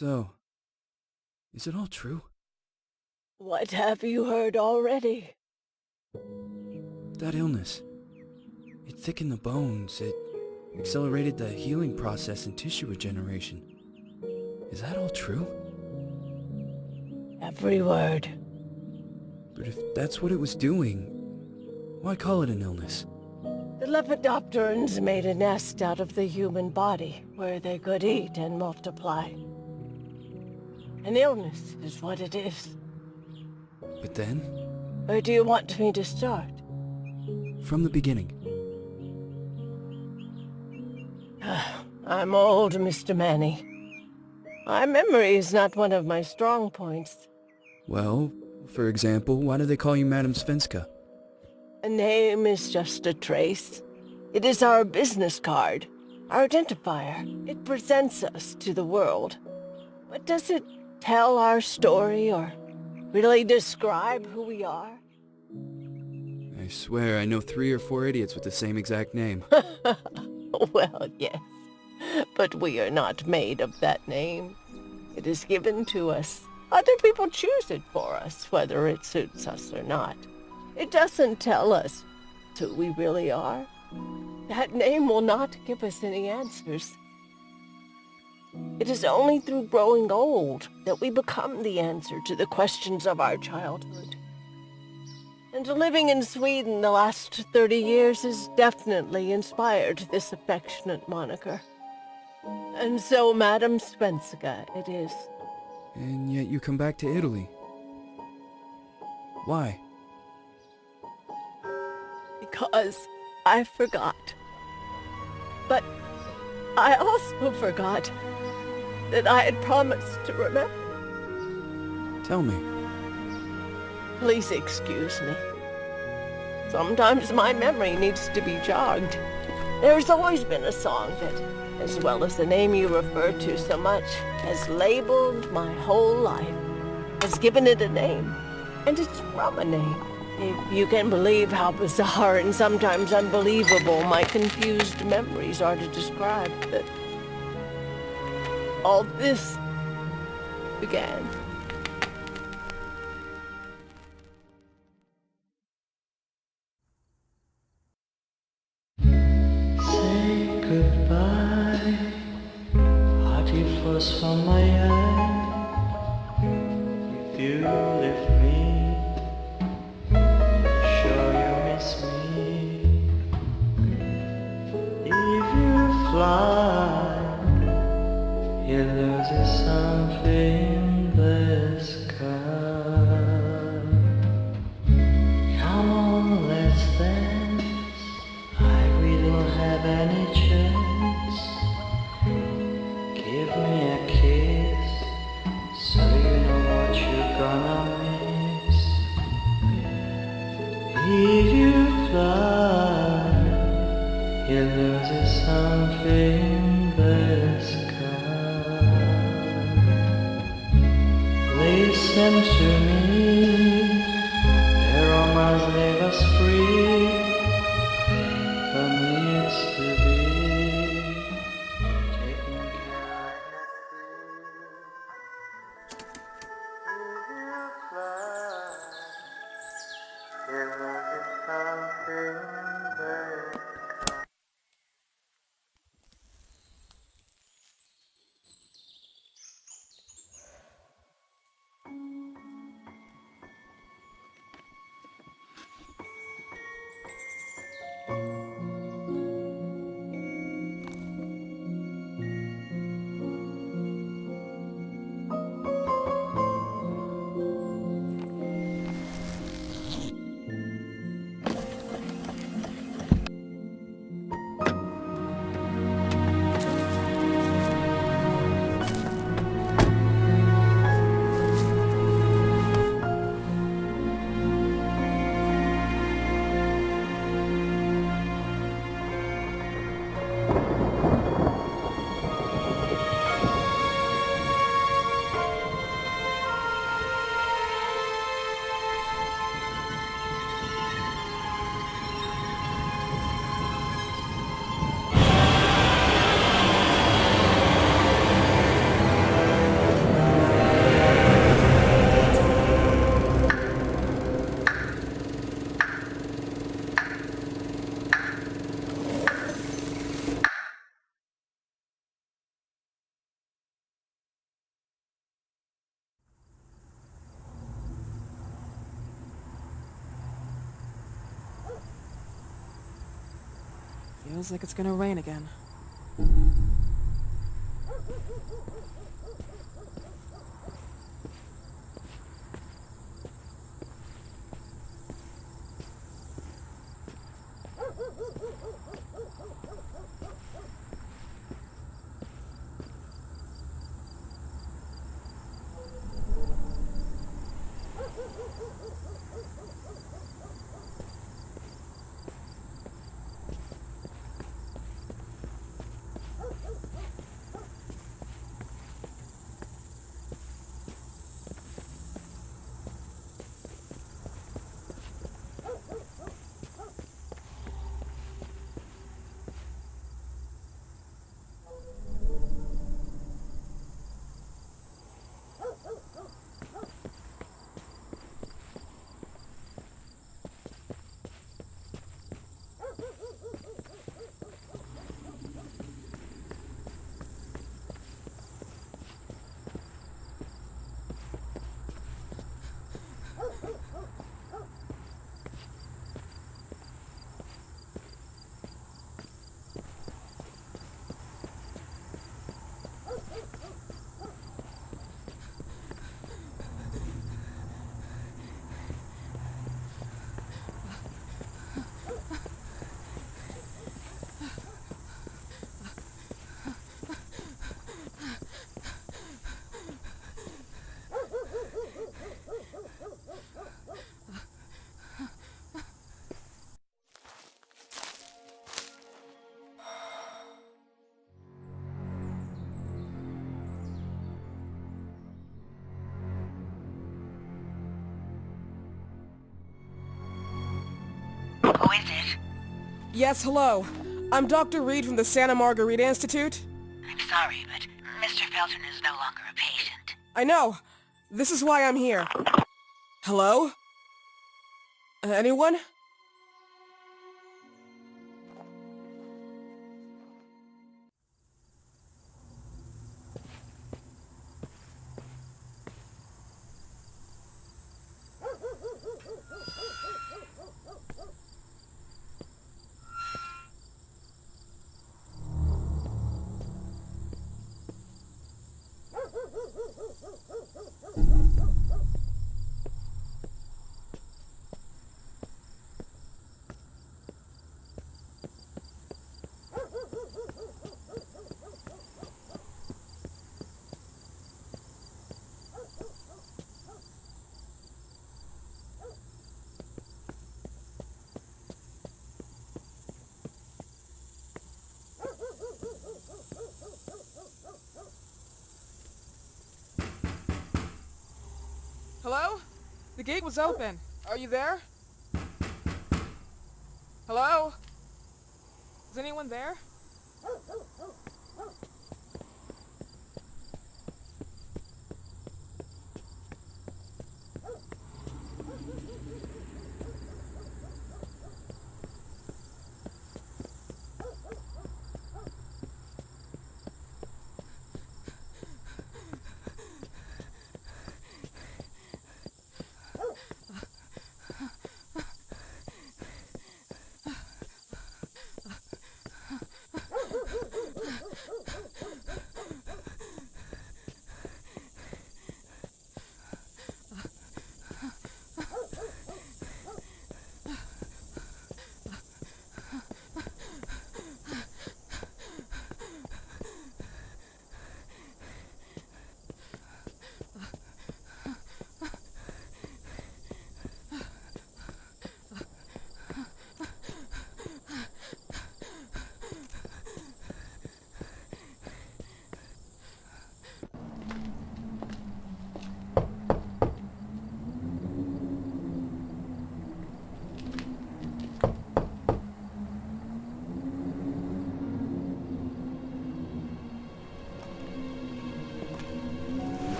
So, is it all true? What have you heard already? That illness, it thickened the bones, it accelerated the healing process and tissue regeneration. Is that all true? Every word. But if that's what it was doing, why call it an illness? The Lepidopterans made a nest out of the human body where they could eat and multiply. An illness is what it is. But then, Where do you want me to start? from the beginning, I'm old, Mr. Manny. My memory is not one of my strong points. well, for example, why do they call you Madam Svenska? A name is just a trace. It is our business card, our identifier. It presents us to the world. But does it tell our story or really describe who we are? I swear I know 3 or 4 idiots with the same exact name. Well, yes. But we are not made of that name. It is given to us. Other people choose it for us, whether it suits us or not. It doesn't tell us who we really are. That name will not give us any answers. It is only through growing old that we become the answer to the questions of our childhood. And living in Sweden the last 30 years has definitely inspired this affectionate moniker. And so, Madam Svenska, it is. And yet you come back to Italy. Why? Because I forgot. But I also forgot that I had promised to remember. Tell me. Please excuse me. Sometimes my memory needs to be jogged. There's always been a song that, as well as the name you refer to so much, has labeled my whole life, has given it a name, and it's from a name. If you can believe how bizarre and sometimes unbelievable my confused memories are to describe that all this began. Say goodbye, hearty frost from my eye. If you leave me, sure you miss me. If you fly, you lose something in the sky. Come on, let's dance. We don't have any chance. Give me a kiss, so you know what you're gonna miss. If you fly, you lose something in the sky. Listen to me, the romance leave us free. Needs to be taken care of. Feels like it's gonna rain again. Who is it? Yes, hello. I'm Dr. Reed from the Santa Margarita Institute. I'm sorry, but Mr. Felton is no longer a patient. I know. This is why I'm here. Hello? Anyone? Hello? The gate was open. Are you there? Hello? Is anyone there?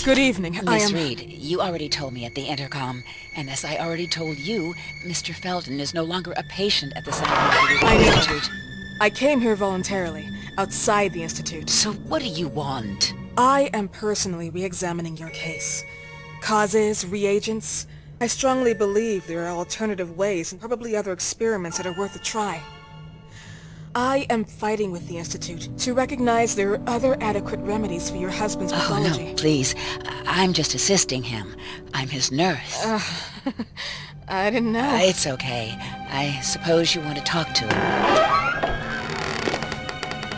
Good evening. Miss Reed, you already told me at the intercom, and as I already told you, Mr. Felton is no longer a patient at the Santa Margarita Institute. I came here voluntarily, outside the Institute. So what do you want? I am personally re-examining your case. Causes, reagents. I strongly believe there are alternative ways and probably other experiments that are worth a try. I am fighting with the Institute to recognize there are other adequate remedies for your husband's pathology. No, please. I'm just assisting him. I'm his nurse. I didn't know. It's okay. I suppose you want to talk to him.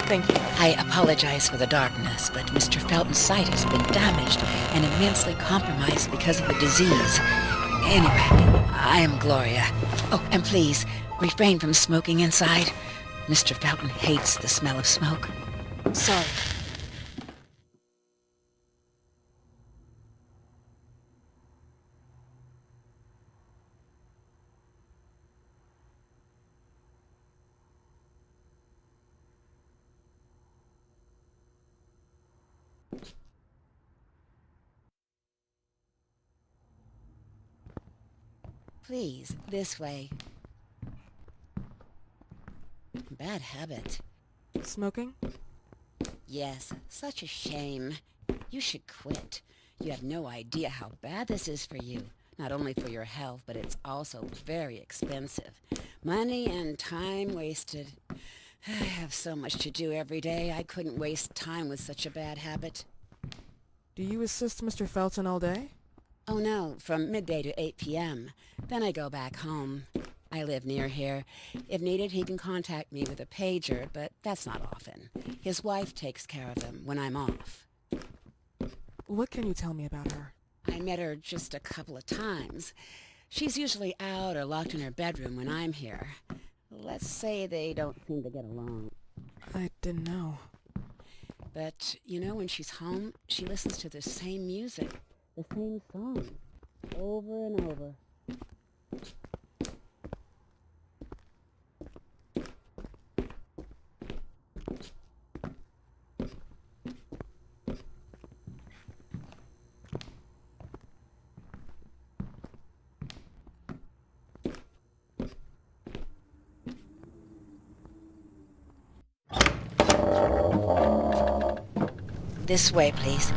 Thank you. I apologize for the darkness, but Mr. Felton's sight has been damaged and immensely compromised because of the disease. Anyway, I am Gloria. Oh, and please, refrain from smoking inside. Mr. Felton hates the smell of smoke. Sorry. Please, this way. Bad habit. Smoking? Yes, such a shame. You should quit. You have no idea how bad this is for you. Not only for your health, but it's also very expensive. Money and time wasted. I have so much to do every day. I couldn't waste time with such a bad habit. Do you assist Mr. Felton all day? Oh no, from midday to 8 p.m. Then I go back home. I live near here. If needed, he can contact me with a pager, but that's not often. His wife takes care of him when I'm off. What can you tell me about her? I met her just a couple of times. She's usually out or locked in her bedroom when I'm here. Let's say they don't seem to get along. I didn't know. But, you know, when she's home, she listens to the same music, the same song, over and over. This way, please.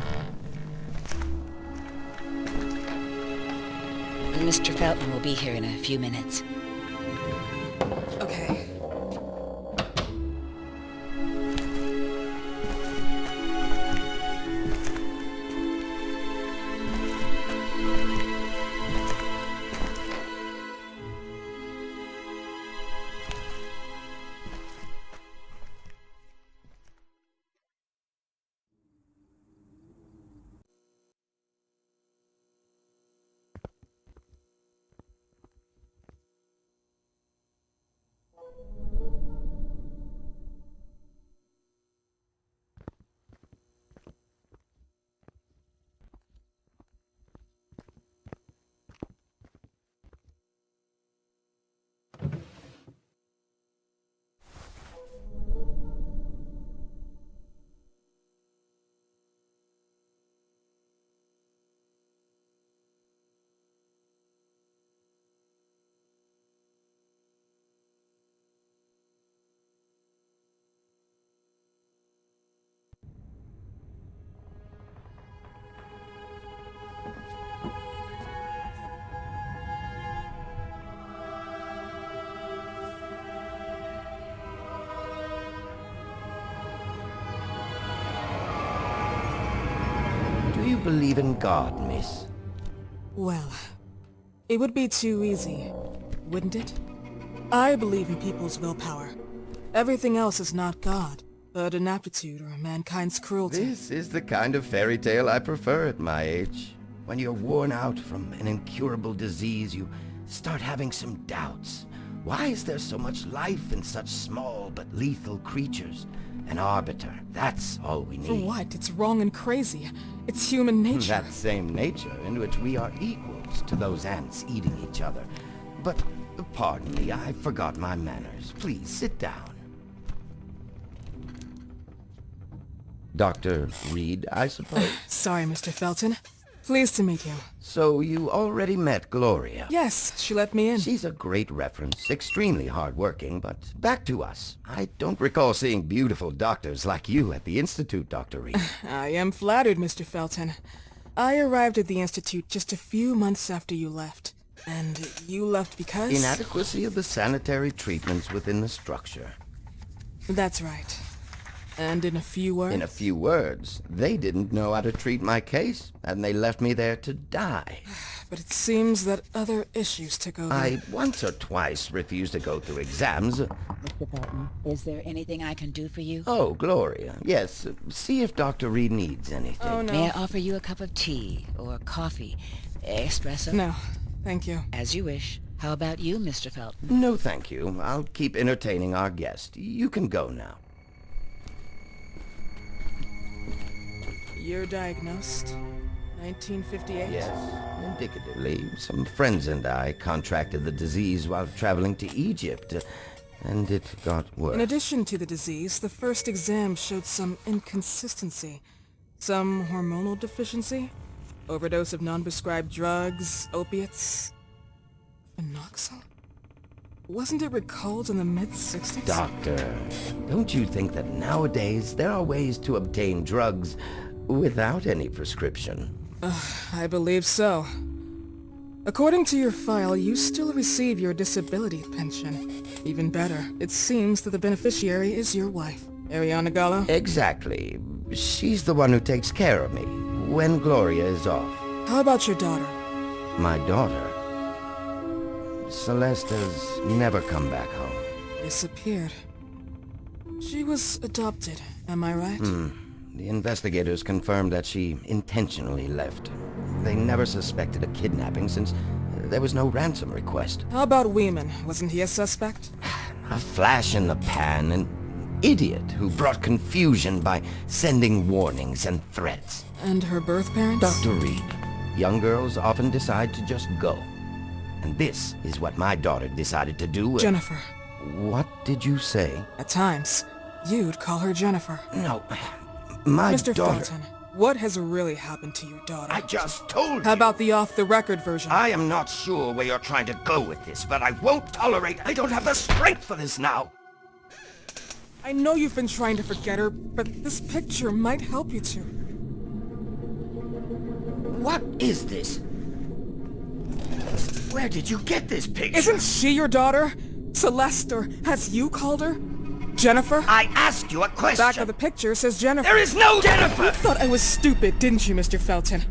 Mr. Felton will be here in a few minutes. Okay. Do you believe in God, miss? Well, it would be too easy, wouldn't it? I believe in people's willpower. Everything else is not God, but an aptitude or mankind's cruelty. This is the kind of fairy tale I prefer at my age. When you're worn out from an incurable disease, you start having some doubts. Why is there so much life in such small but lethal creatures? An arbiter, that's all we need. For what? It's wrong and crazy. It's human nature. That same nature in which we are equals to those ants eating each other. But, pardon me, I forgot my manners. Please, sit down. Dr. Reed, I suppose? Sorry, Mr. Felton. Pleased to meet you. So you already met Gloria? Yes, she let me in. She's a great reference, extremely hardworking, but back to us. I don't recall seeing beautiful doctors like you at the Institute, Dr. Reed. I am flattered, Mr. Felton. I arrived at the Institute just a few months after you left. And you left because? Inadequacy of the sanitary treatments within the structure. That's right. And in a few words? In a few words, they didn't know how to treat my case, and they left me there to die. But it seems that other issues took over. I once or twice refused to go through exams. Mr. Felton, is there anything I can do for you? Oh, Gloria. Yes, see if Dr. Reed needs anything. Oh, no. May I offer you a cup of tea or coffee? Espresso? No, thank you. As you wish. How about you, Mr. Felton? No, thank you. I'll keep entertaining our guest. You can go now. You're diagnosed? 1958? Yes, indicatively. Some friends and I contracted the disease while traveling to Egypt, and it got worse. In addition to the disease, the first exam showed some inconsistency. Some hormonal deficiency? Overdose of non-prescribed drugs, opiates? Phenoxyl? Wasn't it recalled in the mid-60s? Doctor, don't you think that nowadays there are ways to obtain drugs without any prescription? I believe so. According to your file, you still receive your disability pension. Even better, it seems that the beneficiary is your wife, Ariana Gallo. Exactly. She's the one who takes care of me when Gloria is off. How about your daughter? My daughter? Celeste has never come back home. Disappeared. She was adopted, am I right? The investigators confirmed that she intentionally left. They never suspected a kidnapping since there was no ransom request. How about Weeman? Wasn't he a suspect? A flash in the pan, an idiot who brought confusion by sending warnings and threats. And her birth parents? Dr. Reed, young girls often decide to just go. And this is what my daughter decided to do. Jennifer. What did you say? At times, you'd call her Jennifer. No, my Mr. daughter... Felton, what has really happened to your daughter? I just told you. How about the off-the-record version? I am not sure where you're trying to go with this, but I won't tolerate... I don't have the strength for this now. I know you've been trying to forget her, but this picture might help you to. What is this? Where did you get this picture? Isn't she your daughter? Celeste, or has you called her? Jennifer? I asked you a question. Back of the picture says Jennifer. There is no Jennifer! You thought I was stupid, didn't you, Mr. Felton?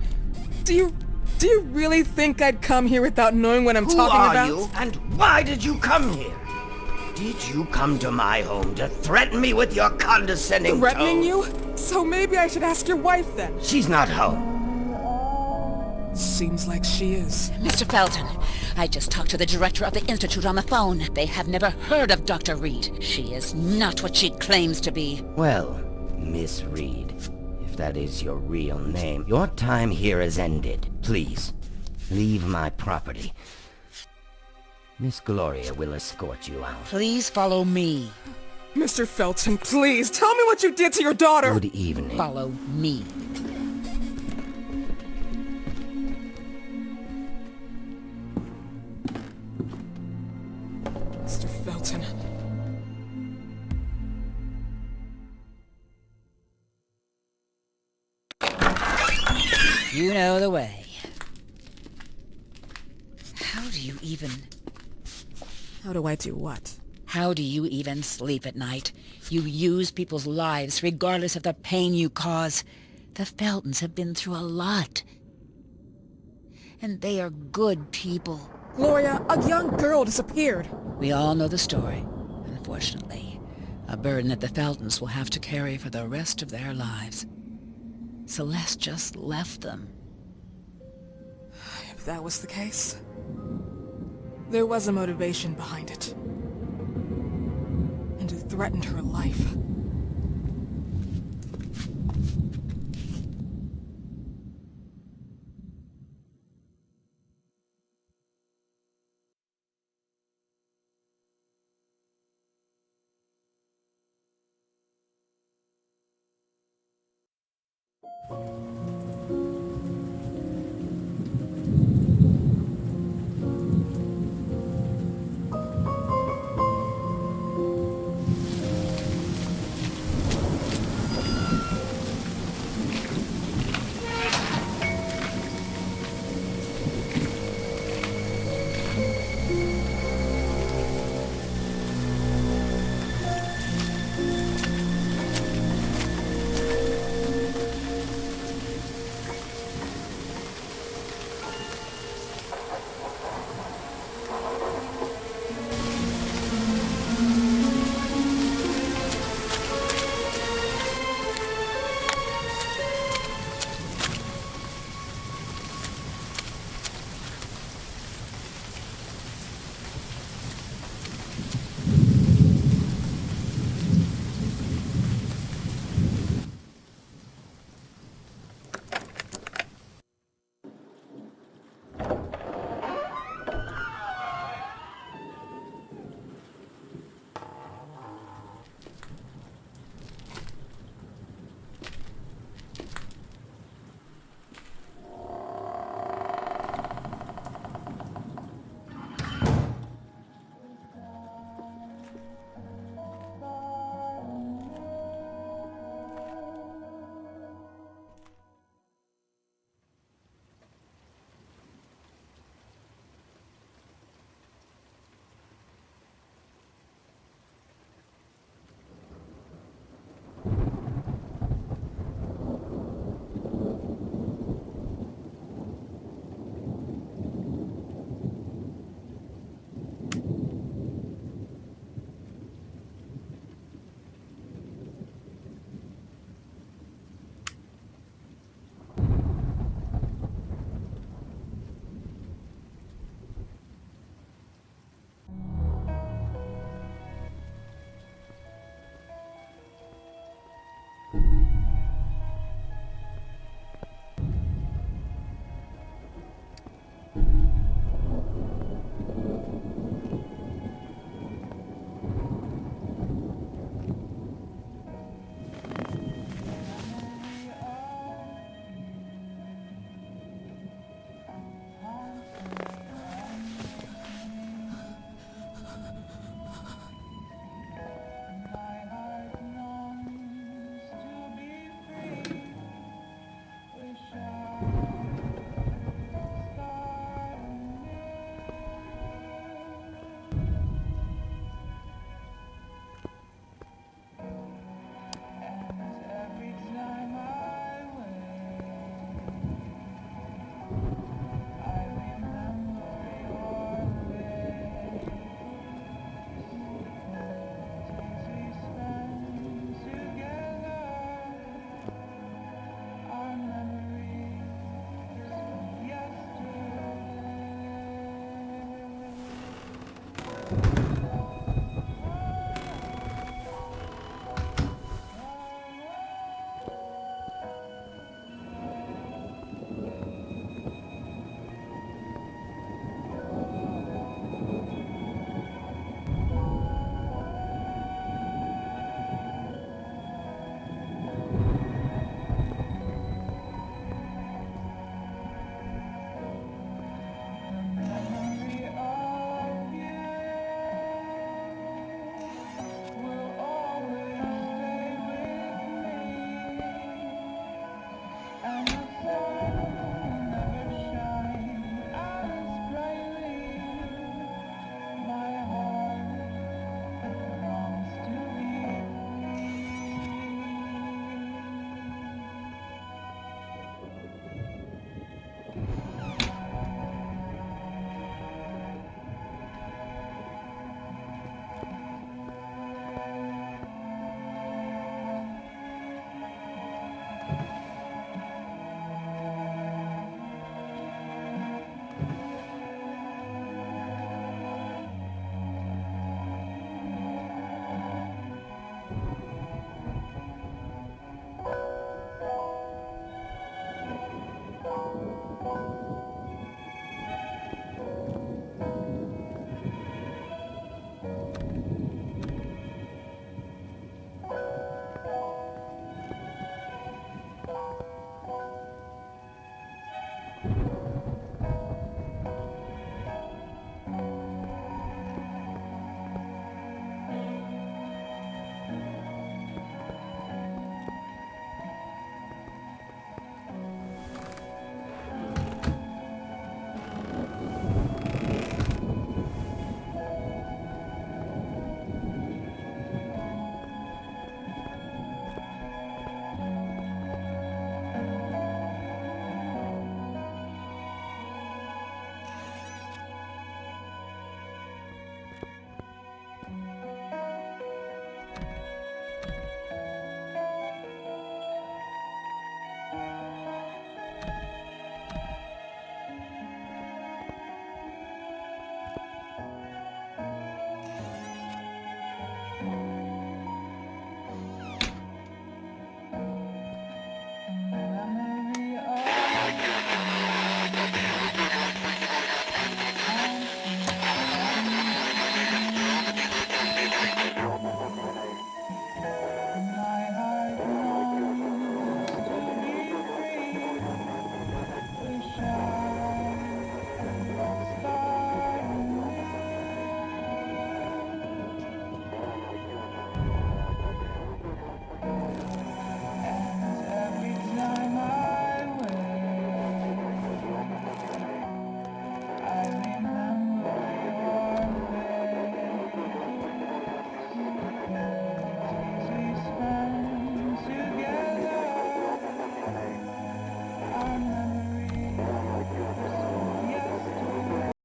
Do you really think I'd come here without knowing what I'm talking about? Who are you, and why did you come here? Did you come to my home to threaten me with your condescending Threatening tone? you? So maybe I should ask your wife then. She's not home. Seems like she is. Mr. Felton, I just talked to the director of the Institute on the phone. They have never heard of Dr. Reed. She is not what she claims to be. Well, Miss Reed, if that is your real name, your time here has ended. Please, leave my property. Miss Gloria will escort you out. Please follow me. Mr. Felton, please, tell me what you did to your daughter! Good evening. Follow me. Mr. Felton. You know the way. How do you even... How do I do what? How do you even sleep at night? You use people's lives regardless of the pain you cause. The Feltons have been through a lot. And they are good people. Gloria, a young girl disappeared. We all know the story, unfortunately. A burden that the Feltons will have to carry for the rest of their lives. Celeste just left them. If that was the case, there was a motivation behind it. And it threatened her life.